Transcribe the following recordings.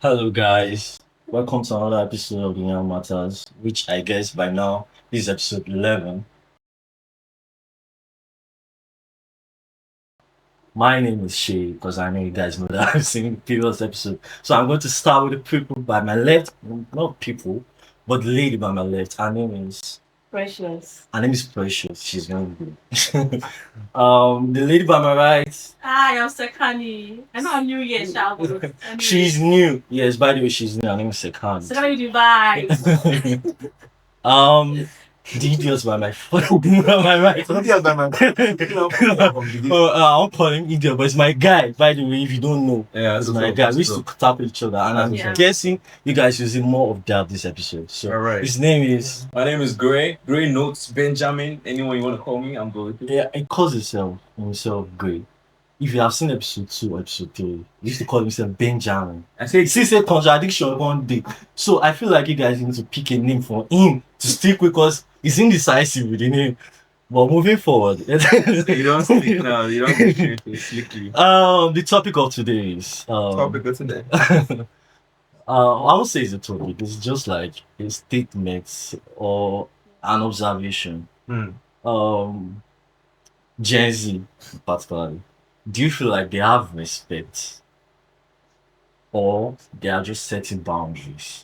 Hello, guys. Welcome to another episode of the Yahn Matters, which I guess by now is episode 11. My name is Shay because I know you guys know that I've seen the previous episode. So I'm going to start with the people by my left. Not people, but the lady by my left. Precious. Her name is Precious. She's very good. The lady by my right. Hi, I'm Sekani. I know I'm new here, Shao. She's new. Yes, by the way, she's new. Her name is Sekan. Sekani Dubai. The idiot by my by my right. Idiot by my I won't call him idiot, but it's my guy. By the way, if you don't know, Yeah, it's my guy. We used to tap each other, and I'm Yeah. guessing you guys using more of that this episode. So Alright. his name is My name is Gray. Gray Notes Benjamin. Anyone you want to call me, I'm good. yeah. He calls himself Gray. If you have seen episode 2 or episode 3, he used to call himself Benjamin. I say Since a contradiction one day. So I feel like you guys need to pick a name for him to stick with because he's indecisive with the name. But moving forward, you don't speak now. You don't speak slickly. the topic of today is Topic of today. I would say it's a topic. It's just like a statement or an observation. Gen Z particularly. Do you feel like they have respect or they are just setting boundaries?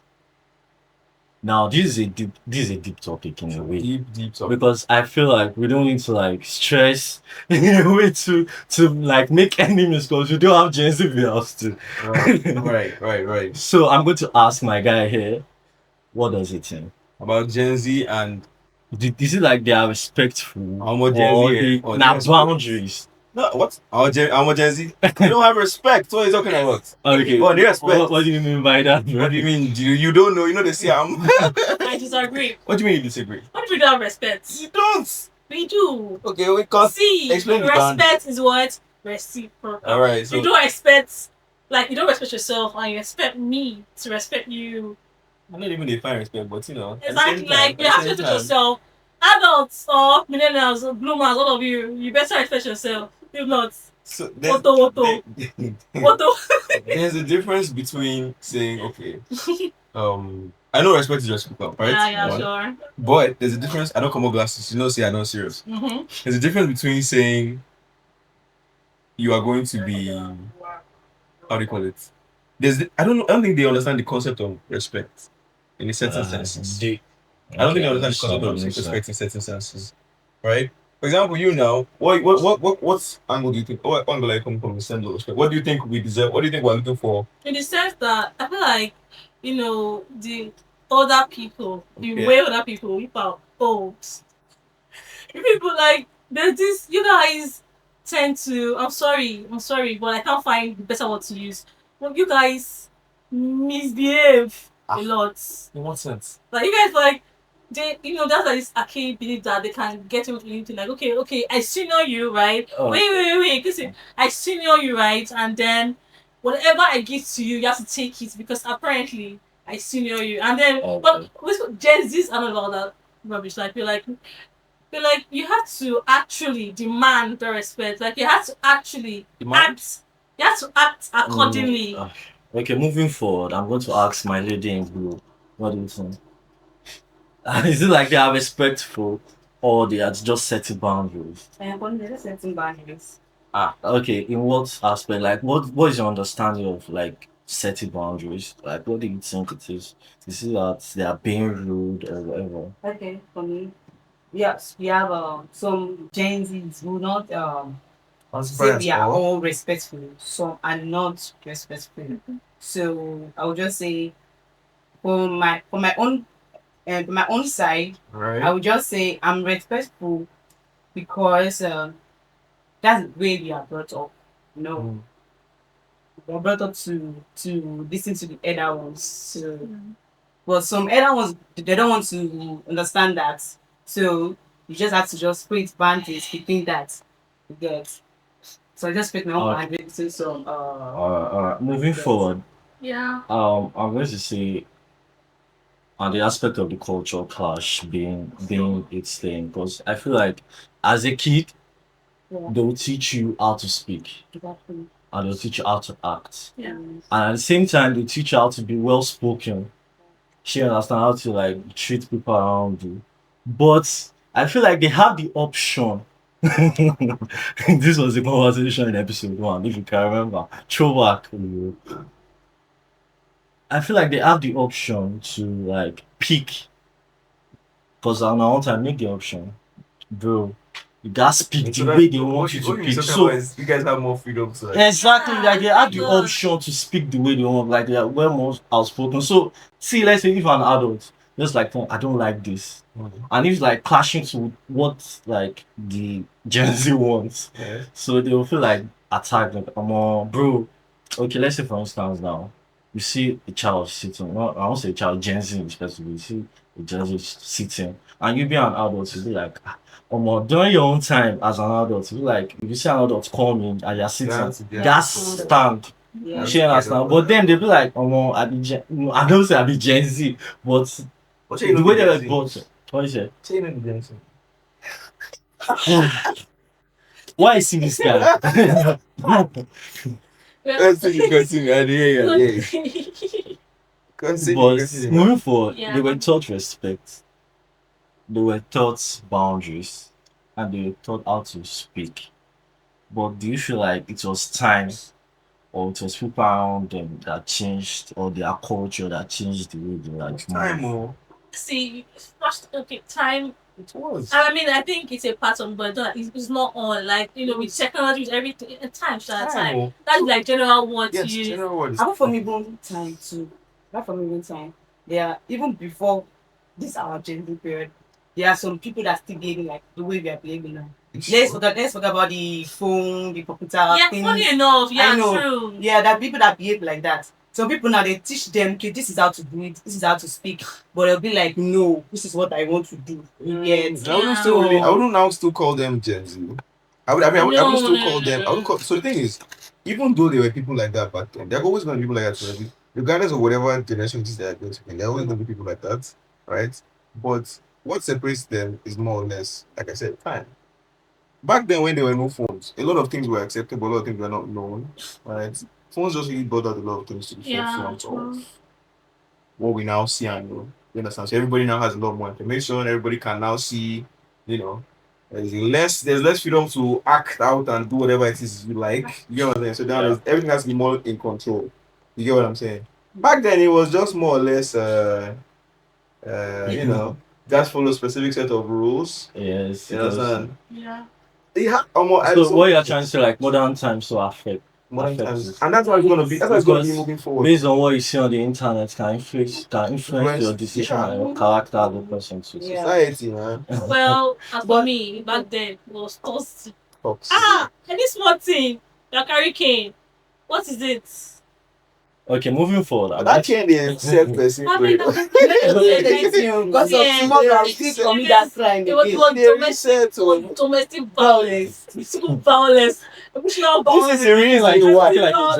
Now this is a deep topic in a way. Deep topic. Because I feel like we don't need to like stress in a way to like make enemies because we don't have Gen Z in the house too. Right. So I'm going to ask my guy here, what does he think? About Gen Z and Is it like they are respectful I'm more Gen or Z they or now they boundaries? no what? I'm a Gen Z. You don't have respect. What are you talking about? Okay. Oh, they respect. What do you mean by that? What do you mean? You don't know? You know they say I'm. I disagree. What do you mean you disagree? What if we don't have respect? You don't. We do. Okay, we can't. See, explain the respect is what? Reciprocal. Alright, so You don't expect, you don't respect yourself and you expect me to respect you. I'm not even define respect, but you know. Exactly, like you have to respect yourself. Adults or millennials or bloomers, all of you, you better respect yourself. If not, So Otto. there's a difference between saying, okay, I know respect is reciprocal, right? Yeah, One. sure. But there's a difference. I don't come up glasses. You know, say I know serious. Mm-hmm. There's a difference between saying you are going to be, how do you call it? I don't think they understand the concept of respect in a certain senses. I don't think they understand the concept of respect in certain senses, right? For example, you now, what angle do you think? What angle are you coming from the sense of respect? What do you think we deserve? What do you think we're looking for? In the sense that I feel like, the older people, the Okay. way older people, we are old. You people like there's this, you guys tend to I'm sorry, but I can't find the better word to use. Well, you guys misbehave a lot. In what sense? Like you guys like they that's like this archaic belief that they can get away with anything. Like, okay, I senior you, right? Oh. Wait. Listen, I senior you, right? And then whatever I give to you, you have to take it because apparently I senior you. And then but with Gen Z's are not about that rubbish. Like feel like you have to actually demand the respect. Like you have to actually act. You have to act accordingly. Okay, moving forward, I'm going to ask my lady in blue. What do you think? Is it like they are respectful or they are just setting boundaries? They're setting boundaries. Okay, in what aspect? Like, what is your understanding of like setting boundaries? Like, what do you think it is? Is it that they are being rude or whatever? Okay, for me, yes, we have some Gen Zs who not say we are all respectful, some are not respectful. So I would just say, for my own side, Right. I would just say I'm respectful because that's the way we are brought up. You know, we are brought up to listen to the elder ones. So, but some elder ones they don't want to understand that. So you just have to just create boundaries between that. You get. So I just pick my own boundary between some. Moving forward, Yeah. I'm going to say on the aspect of the cultural clash being its thing because I feel like as a kid Yeah. they will teach you how to speak. Exactly. and they'll teach you how to act. Yeah. And at the same time, they teach you how to be well spoken. She understand how to like treat people around you. But I feel like they have the option. This was a conversation in episode 1, if you can remember. Throwback. I feel like they have the option to like pick. Because on our own time, make the option. Bro, you gotta speak the way they want you to pick. So you guys have more freedom to like. exactly, like they have the option to speak the way they want, like they are well more outspoken. So see, let's say if an adult just like, I don't like this, and if like clashing to what like the Gen Z wants, Yeah. so they will feel like attacked. Like, bro. Okay, let's say for instance now, you see a child sitting. Well, I won't say a child, Gen Z especially. You see a Gen Z sitting, and you be an adult, you be like, during your own time as an adult, you be like, if you see an adult coming and you're sitting, just stand. Yeah. She understand. But then they be like, I don't say I be Gen Z, but the way they were bought. What is it? Why is this guy? Continue. But moving forward, Yeah. they were taught respect. They were taught boundaries, and they were taught how to speak. But do you feel like it was time, or it was people around them that changed, or their culture that changed the way they like Time move? more. See, first, okay, time. It was. I mean, I think it's a part of, but it's not all. Like, with technology, with everything, time. more. That's like general words Yes, used. general words. Apart from even time too. Apart from even time. There are even before this our Gen Z period, there are some people that still behaving like the way we are behaving now. Let's forget about the phone, the computer Yeah, things. funny enough, yeah, I know. true. Yeah, there are people that behave like that. Some people now they teach them, okay, this is how to do it, this is how to speak. But they'll be like, no, this is what I want to do. Yes. I wouldn't now still call them Gen Z. I would still call them. So the thing is, even though there were people like that back then, there are always going to be people like that forever. Regardless of whatever generation it is they are going to be, there are always going to be people like that, right? But what separates them is more or less, like I said, time. Back then, when there were no phones, a lot of things were acceptable, a lot of things were not known, right? Phones just really brought out a lot of things to the forefront of what we now see and know. You understand? So everybody now has a lot more information. Everybody can now see, there's less freedom to act out and do whatever it is you like. You get what I'm saying? So now everything has to be more in control. You get what I'm saying? Back then, it was just more or less, just follow a specific set of rules. Yes. You understand? Yeah. So what you're trying to say, like modern times so affect modern affects times, it. and that's how it's gonna be. That's how it's gonna be Because moving forward. based on what you see on the internet can influence your decision Yeah. and your character as a person too. Yeah. Society, man. Well, as for me, back then, it was toxic. Toxic. Any small thing, your carry cane. What is it? Okay, moving forward. But that can't be accept person. I mean, Because of small still commit that crime It was again. domestic violence, physical violence, emotional violence. This is a reason like why.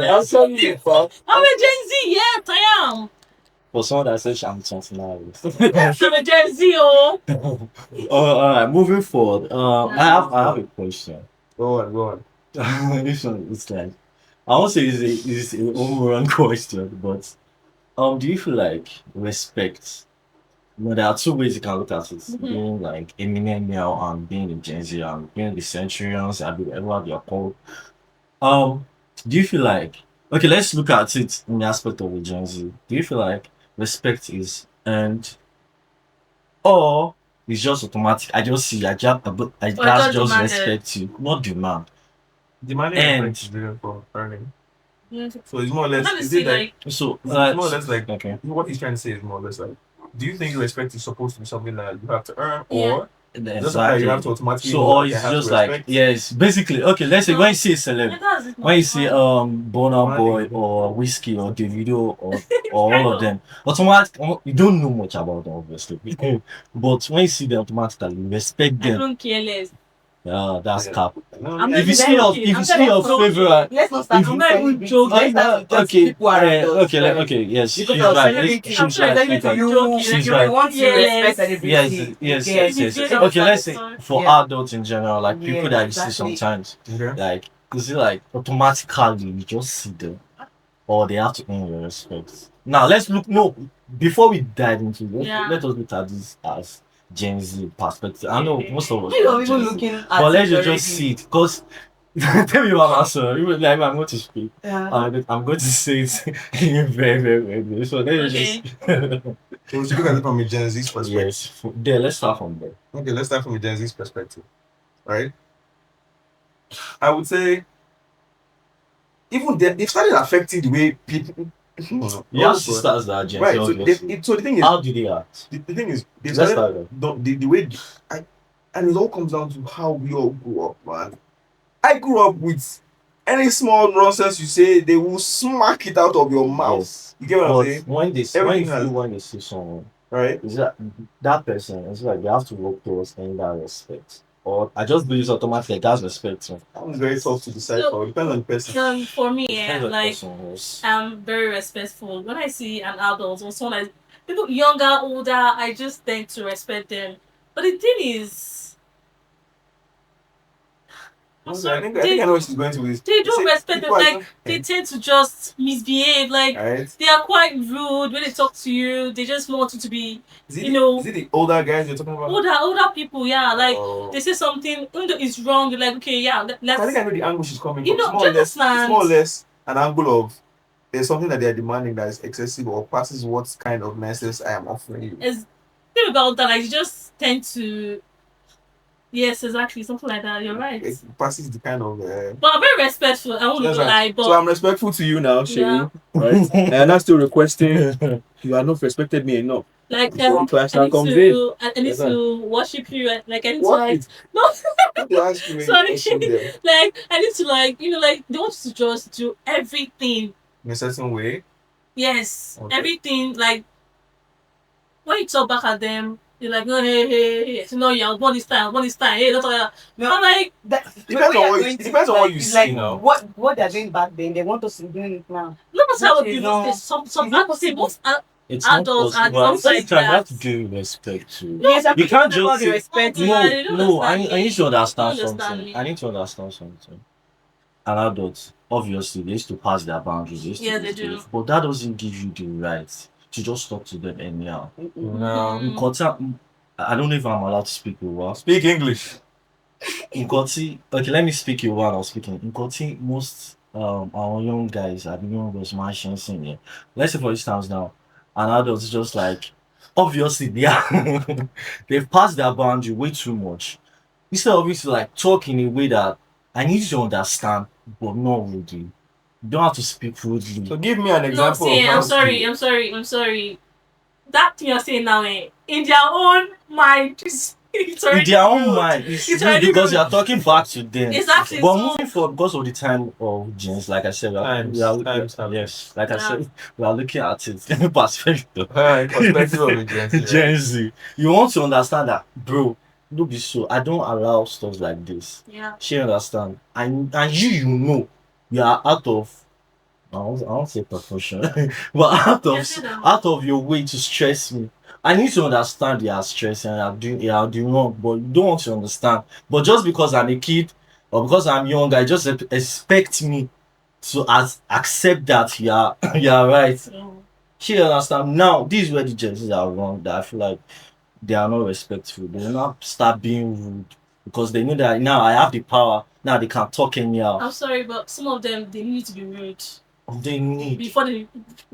I'm telling you, pal. I'm a Gen Z, yes, I am. For someone that says I'm 29. I'm a Gen Z, oh. Alright, moving forward. I have a question. Go on. This one is like, I won't say it's an overrun question, but do you feel like respect? There are two ways you can look at it. Being like a millennial and being a Gen Z and being the centurions and whatever they are called. Do you feel like, okay, let's look at it in the aspect of the Gen Z. Do you feel like respect is earned or it's just automatic? I just see, I just demanded. respect you, not demand. Demanding And- respect is different from earning. Yes. So it's more or less. Honestly, Is it like So it's more or less like okay. what he's trying to say is more or less like, do you think respect is supposed to be something that you have to earn, Yeah. or just like Exactly. you have to automatically? So know or that you it's have to just like respect? yes, basically okay. Let's say when you see a celeb, That's it, when you see Burna Money. Boy or Whiskey or Davido or all of them, automatically you don't know much about them obviously, but when you see them automatically you respect I them. don't care less. Yeah, that's Yeah. cap. I'm If you not see your joking. I'm favorite, Let's not start If- from I'm not even celebrities. joking. Let's start with just okay, people around us, okay, right? okay, yes, she's Because of right. celebrity, She's I'm right. sure She's to right. you, She's you right. want to Yes. respect celebrity. Yes. Yes. Okay, Yes. let's say for Yeah, adults in general, like people Yeah, that you see exactly. sometimes, Okay. like is it like automatically you just see them, or they have to earn your respect? Now let's look. No, before we dive into this, Yeah. let us look at this as Gen Z perspective. I know most of us. You're are even Gen Z, looking at but let's it just already. see it because. Tell me what answer. Even like I'm going to speak. Yeah. I'm going to say it in very, very, very good. So let's Okay. just. So we should look at it from a Gen Z's perspective. Yes. There, let's start from there. Okay, let's start from a Gen Z's perspective. Right? I would say even they've started affecting the way people. Your sisters that are Gen Z, Right. So, obviously. so the thing is, How do they act? the thing is, they've Let's started start the way and it all comes down to how we all grew up, man. I grew up with any small nonsense you say, they will smack it out of your mouth. Yes. You get what I'm But saying? when they when they see someone, Right? is that person, it's like they have to work towards earning that respect. Or I just believe it's automatically that's respect. So. That one's very tough to decipher. So, It depends on the person. For me, Depends on the like person, yes. I'm very respectful. When I see an adult or someone like people younger, older, I just tend to respect them. But the thing is, I think I know what she's going to with. they don't respect them. people Like they tend to just misbehave. Like Right? they are quite rude when they talk to you. They just want you to be Is it, you know- is it the older guys you're talking about? older people. Yeah, like Oh. they say something, even though it's wrong. They're like, okay, yeah, I think let's. I know the angle she's coming You from. know, It's more or less, it's understand. more or less an angle of there's something that they're demanding that is excessive or passes what kind of message I am offering you. It's thing about that. Like you just tend to. Yes, exactly, something like that. You're right. It passes the kind of. But I'm very respectful. I won't That's even right. lie. But So I'm respectful to you now, Shay. Yeah. Right? And I'm still requesting. You have not respected me enough. like So class I now need comes in. to, I need Yes, sir. to worship you. Like I need to What like is- no. They ask you when you Sorry. worship them Like I need to like like they want to just do everything. in a certain way. Yes, Okay. everything. Like when you talk back at them, you're like, oh, hey, no, yeah, born this time, hey, that's all. No. I'm like, Depends on what you- depends on what you it's see, like, you know. What they're doing back then, they want us to be doing it now. no matter how Which is you not- look, some it's not possible. most It's Adults not are possible. the ones like Sometimes you have that. to give respect to. Yes, I'm You can't talking about just the say- respect. Oh, No, they don't no, I understand need to me. understand They don't understand something. me. I need to understand something. An adult, obviously, they used to pass their boundaries. They used to Yeah, they misbehave, do. but that doesn't give you the right to just talk to them anyhow. No. Mm. Nkota, I don't know if I'm allowed to speak Yoruba. Speak English. Nkoti, okay, let me speak Yoruba. I was speaking. Nkoti, most our young guys, I think young girls, my senior. Let's say for instance now, an adult is just like, obviously they are they've passed their boundary way too much. Instead of you to like talk in a way that I need you to understand, but not rudely. You don't have to speak rudely. So give me an No, example see, of I'm how sorry, I'm sorry. That thing you're saying now, in their own mind, it's In already their own rude. mind, it's It's rude already because rude. you are talking back to them. Exactly. But So, moving forward, because of the time of Genz, like I said, Times have yes, like I Yeah. said, we are looking at it in perspective. perspective of a Gen Z, right? Gen Z. You want to understand that, bro. Don't be so. I don't allow stuff like this. yeah. She understand, and you know, you are out of. I won't say profession, but Yes, you know. out of your way to stress me. I need to understand you are stressing and you are doing wrong, but you don't want to understand. But just because I'm a kid or because I'm young, I just expect me to accept that you are you are right. So, She understand. Now this is where the Gen Zs are wrong. That I feel like they are not respectful. They will not start being rude because they know that now I have the power. Now they can talk anyhow. I'm sorry, but some of them they need to be rude They need. before they,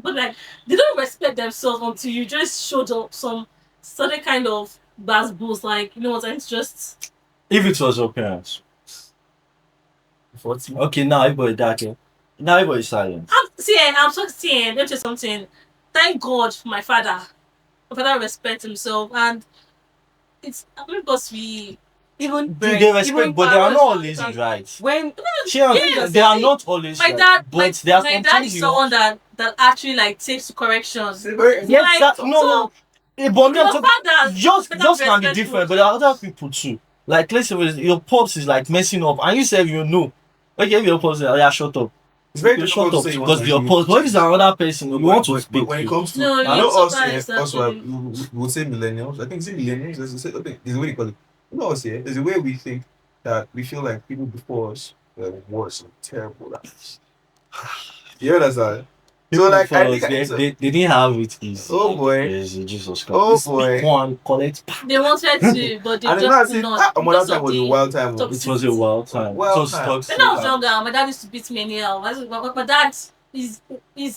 but like they don't respect themselves until you just show them some certain kind of bad bulls. Like you know what? It's just If it was your parents. Okay, now everybody dark. Now everybody silent. I'm so saying. Let me tell you something. Thank God for my father. My father respects himself, and it's because we Even They respect, even but they are not parents- always right. when Yes, They are not always my right. dad, But there are my some dad things is you someone that actually like takes to corrections. Yes, Like, that, so- no. But Your I'm talking, father just can be respectful. different, but there are other people too. Like let's say your pops is like messing up, and you say you know. Okay, if your pops say, oh yeah, shut up. It's very You difficult shut to up say you want because to your actually pops. What if it's another person? You want to But speak. when it comes to, No, I you know us, sometimes also, actually- we would say millennials. I think it's millennials. There's a way they call it. You know us here. There's a way we think that we feel like people before us worse and terrible. You understand? So like I think they didn't have it easy. oh boy. Yes, Jesus Christ. Oh This boy. big one collect. They wanted to, but they And then just I did said, not. another because time of was a the wild time. toxicity. It was a wild time. Wild It was time. toxic. When I was younger, my dad used to beat me anyhow. My dad is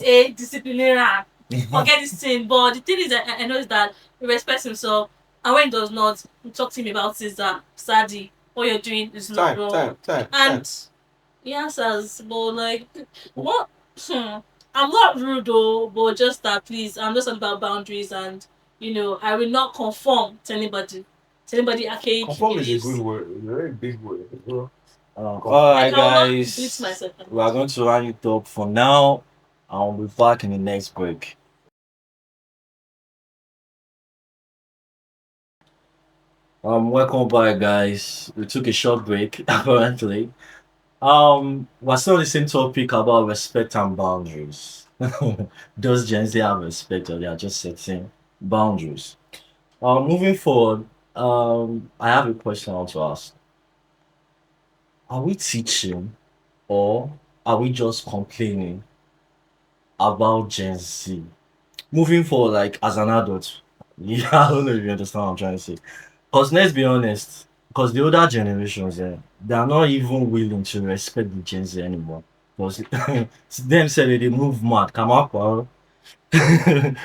a disciplinarian. Forget this thing. But the thing is, I know is that he respects himself, and when he does not, he talk to him about it that Sadie, what you're doing is not wrong. Time. And he answers, but like, what? I'm not rude though, but just that please, I'm just about boundaries, and I will not conform to anybody. To anybody archaic Conform is a beliefs. good word. A very big word. Alright, Like, I will not beat guys. myself. We are going to round it up for now. I'll be back in the next break. Welcome back, guys. We took a short break, apparently. We're still on the same topic about respect and boundaries. Does Gen Z have respect, or they are just setting boundaries? Moving forward, I have a question I want to ask. Are we teaching, or are we just complaining about Gen Z? Moving forward, like as an adult, yeah, I don't know if you understand what I'm trying to say. Because let's be honest, because the older generations, they are not even willing to respect the Gen Z anymore. Because them say they move mad, come up, bro.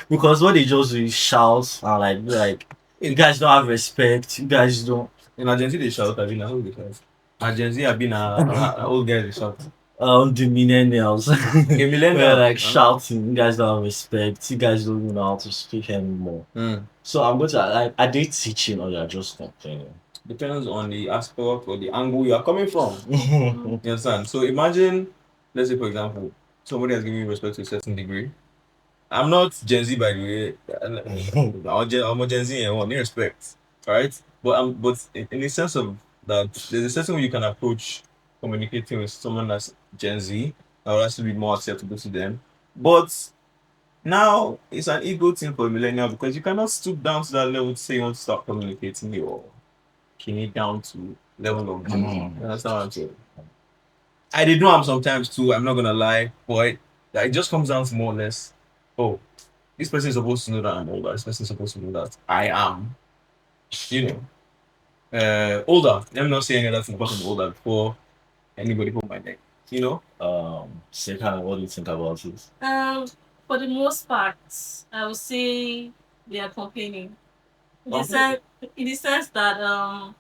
Because what they just do is shout and like you guys don't have respect. You guys don't. In Argentina, they shout. I mean, I hold the class. Argentina, I've been a old guy. They shout. The millennials. A millennial. We're like shouting. You guys don't have respect. You guys don't even know how to speak anymore. So I'm going to like, are they teaching or you're just complaining? Depends on the aspect or the angle you are coming from. You understand? So imagine, let's say for example, somebody has given you respect to a certain degree. I'm not Gen Z by the way. I'm a Gen Z and want respect, right? But in the sense of that, there's a certain way you can approach communicating with someone that's Gen Z that will actually be more acceptable to them. But now it's an ego thing for a millennial because you cannot stoop down to that level to say you want to start communicating your kidney down to level of Gen Z. You understand what I'm saying? I did know I'm sometimes too, I'm not gonna lie, but it just comes down to more or less, oh, this person is supposed to know that I'm older, this person is supposed to know that I am, older. Let me not say any other thing because I'm older before anybody hold my neck, Second, what do you think about it? For the most part, I would say they are complaining. In the sense that I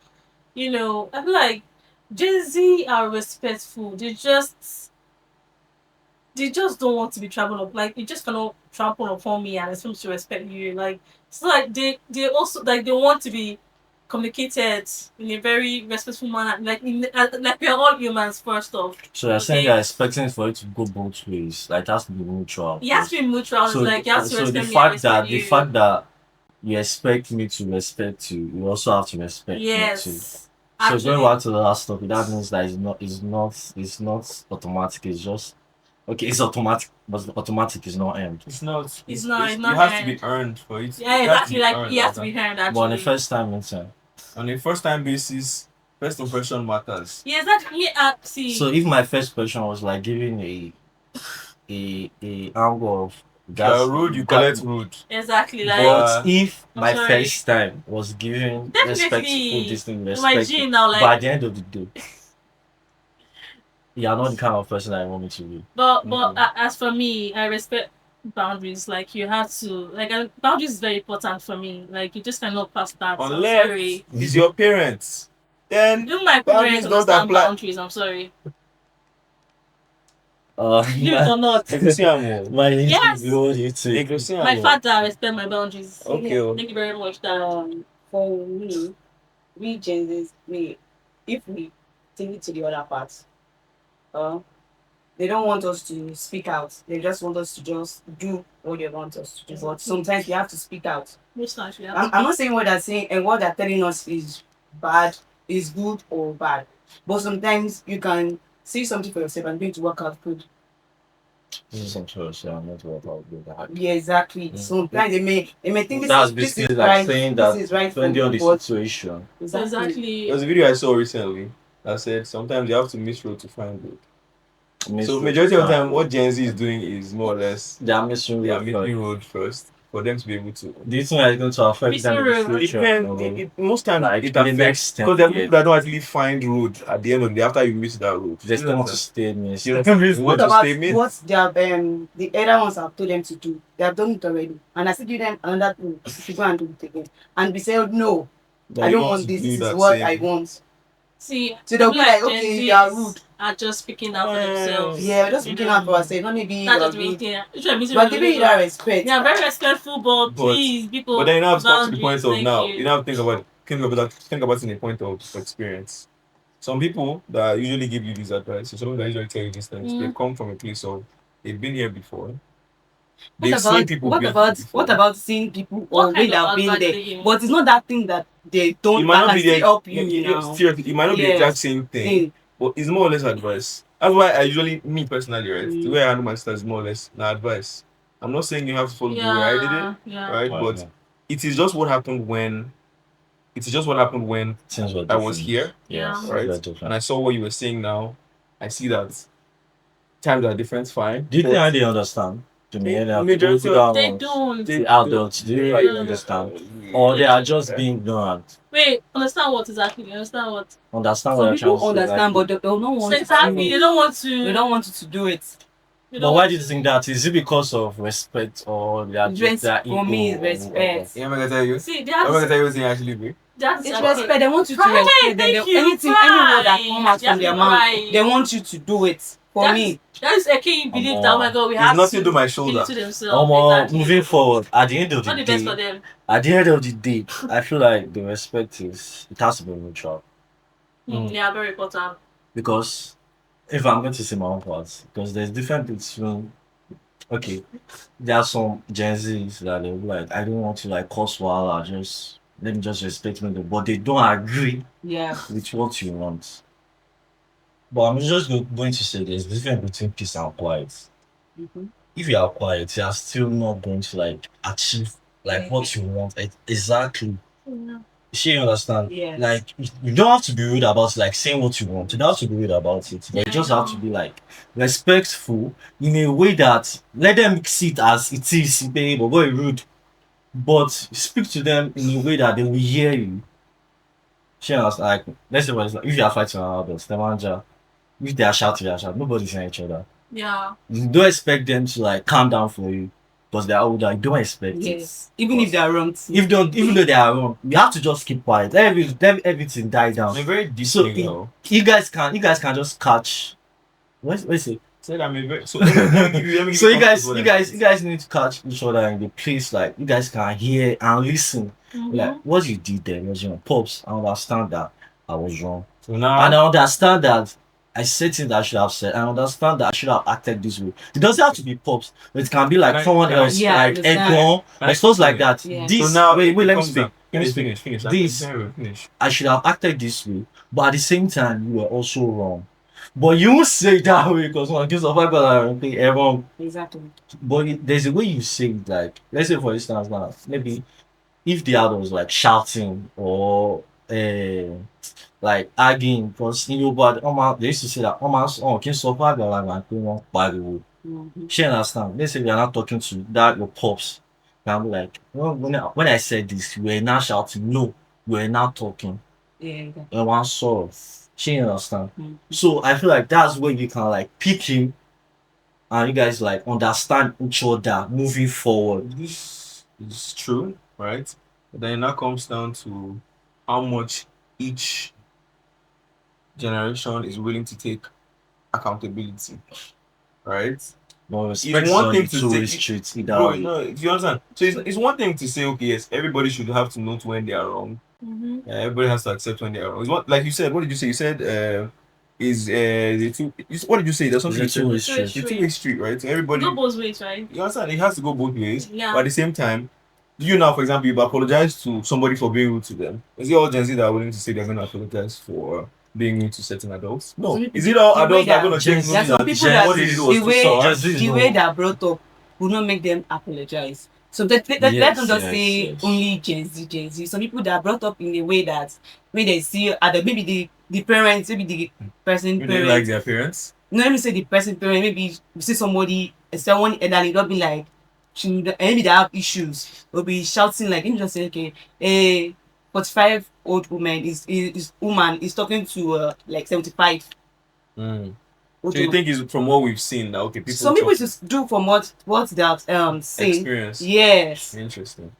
feel like Gen Z are respectful. They just don't want to be trampled up. Like you just cannot trample upon me and expect me to respect you. Like it's like they also like they want to be communicated in a very respectful manner. Like like we are all humans first off. So you're saying you're expecting for it to go both ways. Like it has to be mutual. It has to be mutual. So, like you have to so respect the me. fact that the fact that you expect me to respect you, you also have to respect me too. Yes. So going back to the last topic, that means that it's not automatic. It's just okay. It's automatic, but automatic is not earned. It's not. It's It not has earned. to be earned for it. Yeah, exactly. Like it has to be earned. Actually. But on the first time, it's on a first time basis, first impression matters. Yeah, exactly. See. So if my first question was like giving a angle of You're rude, you collect rude. Exactly. Like but if I'm my sorry. first time was giving respectful distinct my respect, G now, like, but at the end of the day, you're not the kind of person I want me to be. But as for me, I respect boundaries. Like you have to boundaries is very important for me. Like you just cannot pass that. Unless it's your parents, then do my parents understand boundaries? I'm sorry. You or not? My yes. My father respect my boundaries. Okay. Thank you very much. For me, we Gen Z, if we take it to the other part, they don't want us to speak out. They just want us to just do what they want us to do. But sometimes we have to speak out. Most times we have I'm not saying what they're saying and what they're telling us is bad, is good or bad. But sometimes you can see something for yourself and going to work out good. Yeah, exactly. Sometimes they may think this is like right, saying this that is right depending on the but situation. Exactly. There's a video I saw recently. that said sometimes you have to miss road to find road. Miss So road majority to of the time, find what Gen Z is doing is more or less They are missing they are road missing first. road first for them to be able to. Do you think that it's going to affect Missing them in the road. future? Most times Like, it in the affects next 10 because there are people years. that don't actually find road at the end of the day after you miss that road. They still want to stay missed. You What want to about stay missed? what they have the other ones have told them to do? They have done it already, and I still give them another thing to go and do it again. And we say, no, I don't want this. This is what I want. See, So they'll be like, Gen okay, Zs you are rude. are just speaking out for themselves. Yeah, we're just speaking out for ourselves. Not maybe Not you are just being rude. clear. We're giving you that respect. They are very respectful, but please, people. But then you have to come to the point boundaries, of thank now. you. You have to think about it in the point of experience. Some people that usually give you this advice, so some people that usually tell you these things, they come from a place of they've been here before. They've seen people. What about seeing people What already kind of have been advice there? they give? But it's not that thing that they don't It might not that be can the still help you now. seriously, it might not be the Yes. exact same thing, but it's more or less advice. That's why I usually, me personally, right, the way I handle my stuff is more or less now advice. I'm not saying you have to follow the way I did it, Yeah. right? But it is just what happened when Things were I was different. here, Yeah. right? And I saw what you were saying now. I see that times are different, fine. Do you think I didn't understand? To me, Majority of- They don't. don't. The adults, do you really understand? Or they are just being ignorant? Wait, understand what exactly? Understand what? Understand Some what you're people trying to say, understand, like- but they don't want So to exactly, do they it. don't want to. They don't want you to do it. they But don't why want do you to- think that? Is it because of respect or they are just their For me, ego it's or- respect. Yeah, I'm gonna tell you. See, I'm gonna that's tell you what's actually be. that's It's okay. respect. They want you to Right, respect them. thank you. Anything, any word that come out Right. from their Yes, mouth, right. they want you to do it. For me, That is a key belief that, oh my God, we It's have nothing to to my feel shoulder. it to themselves. Exactly. Moving forward, at the end of Not the the best for day, them. at the end of the day, I feel like the respect it has to be mutual. Yeah, very important. Because if I'm going to say my own parts, because there's different between okay, there are some Gen Zs that they'll be like, I don't want to like cause wahala, just let me just respect me, but they don't agree yeah. with what you want. But I'm just going to say there's difference between peace and quiet. Mhm. If you are quiet, you are still not going to like achieve like what you want exactly. Yeah. You understand? Yes. Like you don't have to be rude about like saying what you want. You don't have to be rude about it. But you just have to be like respectful in a way that let them see it as it is, babe, or very rude. But speak to them in a way that they will hear you. She understand? Like let's say for example, if you are fighting around adults, the manager, if they are shouting, nobody's hearing each other. Yeah. You don't expect them to like calm down for you because they are older. You don't expect Yes. it. Even if they are wrong. Too. Even though they are wrong, you have to just keep quiet. Let everything die down. I'm a very deep So thing, though. you guys can just catch. What's it? Said I'm a very so. let me give you So you context what I'm guys need to catch each other in the place like you guys can hear and listen. Like what you did there was wrong. Pops, I understand that I was wrong. So now And I understand that I said things that I should have said. I understand that I should have acted this way. It doesn't have to be Pops. It can be like someone else, yeah, like understand. Egon, or stuff like that. Yeah. This so now wait, let me comes speak. down. Let me Finish. speak. Finish. This I should have acted this way, but at the same time you were also wrong. But you won't say it that way because one gives a fuck about everyone. Exactly. But there's a way you say it, like let's say for instance now, maybe if the other was like shouting or like arguing because you know but they used to say that can survive your life and people won't pariwo. She understand. Let's say we are not talking to that your pops. And I'm like, well, when I said this, you were not shouting, no, you were not talking. Yeah. And one sort of she understand. So I feel like that's where you can like pick him and you guys like understand each other moving forward. This is true, right? But then it now comes down to how much each generation is willing to take accountability, right? But respect It's one thing to two say, streets either bro. way. No, if you understand, so it's one thing to say, okay, yes, everybody should have to note when they are wrong. Everybody has to accept when they are wrong. It's what, like you said. What did you say? You said the two. What did you say? There's something. It's a two-way street. It's a two-way street, right? So everybody. Go both ways, right? You understand? It has to go both ways. Yeah. But at the same time, you now, for example, you apologize to somebody for being rude to them. Is it all Gen Z that are willing to say they're going to apologize for being rude to certain adults? No. Is it all adults that are going to take There's some people what that they did was the way to they are brought up will not make them apologize. So let's not just Yes, say yes. only Gen Z. Some people that are brought up in a way that when they see maybe the parents, maybe the person When they like parents. their parents. No, let me say the person parent. Maybe you see someone elderly, they'll be like, maybe they have issues. They'll be shouting like, you just say, okay, a 45-old woman is talking to like 75 Mm. old So you woman. think it's from what we've seen that okay, people Some people talk just do from what they have seen. experience. Yes. Interesting.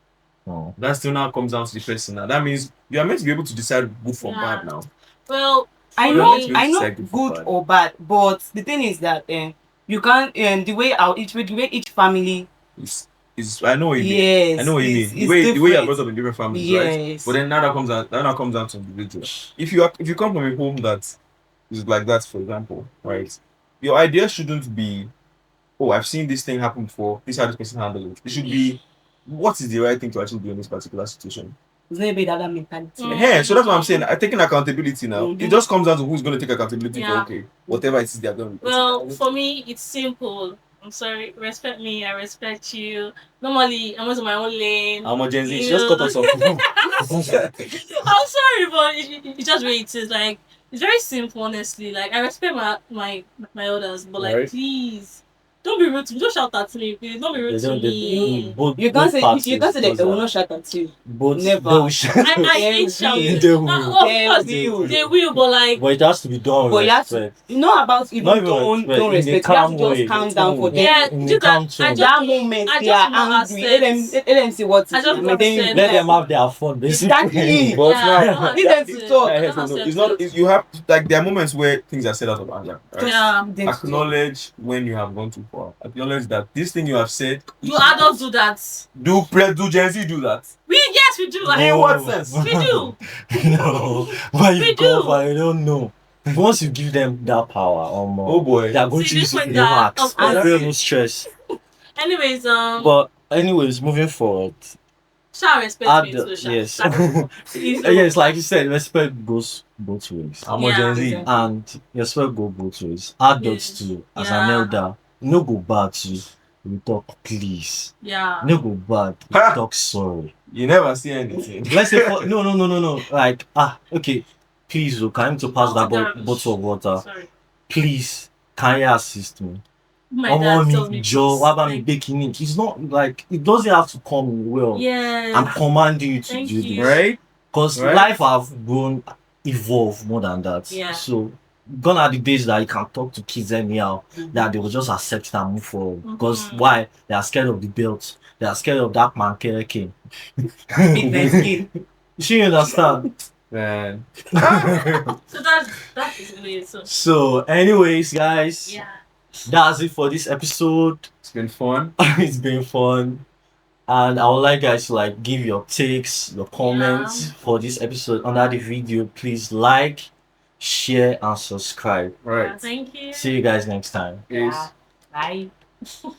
Oh. That still now comes down to the person now. That means you are meant to be able to decide good from Yeah. bad now. Well, I for know, me, Maybe I know, decide good from good bad. or bad, but the thing is that you can't the way each family. Is I know what you mean. Yes, I know what you it's mean. The way you are different. brought up in different families, right? Yes. But then now that comes down to individual. If you come from a home that is like that, for example, right? Your idea shouldn't be, oh, I've seen this thing happen before. This is how this person handled it. It should be, what is the right thing to actually do in this particular situation? It's not about that mentality. Yeah, so that's what I'm saying. I'm taking accountability now. It Mhm. just comes down to who's going to take accountability for Yeah. okay, whatever it is they're going to do. well, for me, it's simple. I'm sorry. Respect me. I respect you. Normally, I'm into my own lane. I'm a Gen Z. You She just know. cut us off. I'm sorry, but it's just the way it is. Like, it's very simple, honestly. Like, I respect my elders, but like, Right. please, don't be rude to me. Don't shout at me, please. Don't be rude to me. Both You can't say parties that they will does not shout at you. Both Never. they will shout. I hate They shouting. They will. Of course, They will. they will, but like, But it has to be done But with you have to, respect. not about even Not even don't respect, in a respect. You have calm to just way. calm down for them. yeah, In a just calm that I tone. just That moment I they just are will not angry. Let them see what I it just is. will not accept. Let them have their fun, basically. Exactly. But Yeah, now, I don't Leave them accept to it. talk. I yeah, don't so no, accept it's not. it. You have like there are moments where things are said out of anger. Right? Just Yeah. leave them to talk. Acknowledge when you have gone too far. Acknowledge that this thing you have said. Do adults do that? Do Gen Z do that? Yes, we do. In what sense? We do. No, but We you do. go for, I don't know. Once you give them that power, Oh boy. they are going See, to this use it one in that, max. of course. I feel no stress. Anyways, But anyways, moving forward, shall respect me too, Sha. yes, Please. yes, like you said, respect goes both ways, I'm Yeah. a Gen Z. Exactly. and respect go both ways. Adults Yes. too, as an Yeah. elder, no go bad too. We talk please. Yeah. No go bad. We Ha! talk sorry. You never see anything. Let's say no. Like okay, please, oh, can you to pass that bottle of water? Sorry. Please, can you assist me? My dad tells me Joe, please. what about me baking it? It's not like it doesn't have to come well. Yes. I'm commanding you to Thank do you. this. Right? Because Right. life have grown, evolved more than that. Yeah. So gone are the days that you can talk to kids anyhow, that they will just accept and move forward. Because why? They are scared of the belt. They are scared of that man king. Big nice kid. You understand? Man. So that is it. So, anyways, guys, Yeah. that's it for this episode. It's been fun. It's been fun. And I would like guys to like give your takes, your comments for this episode under the video. Please like, share, and subscribe. Right. Yeah, thank you. See you guys next time. Peace. Yeah. Bye.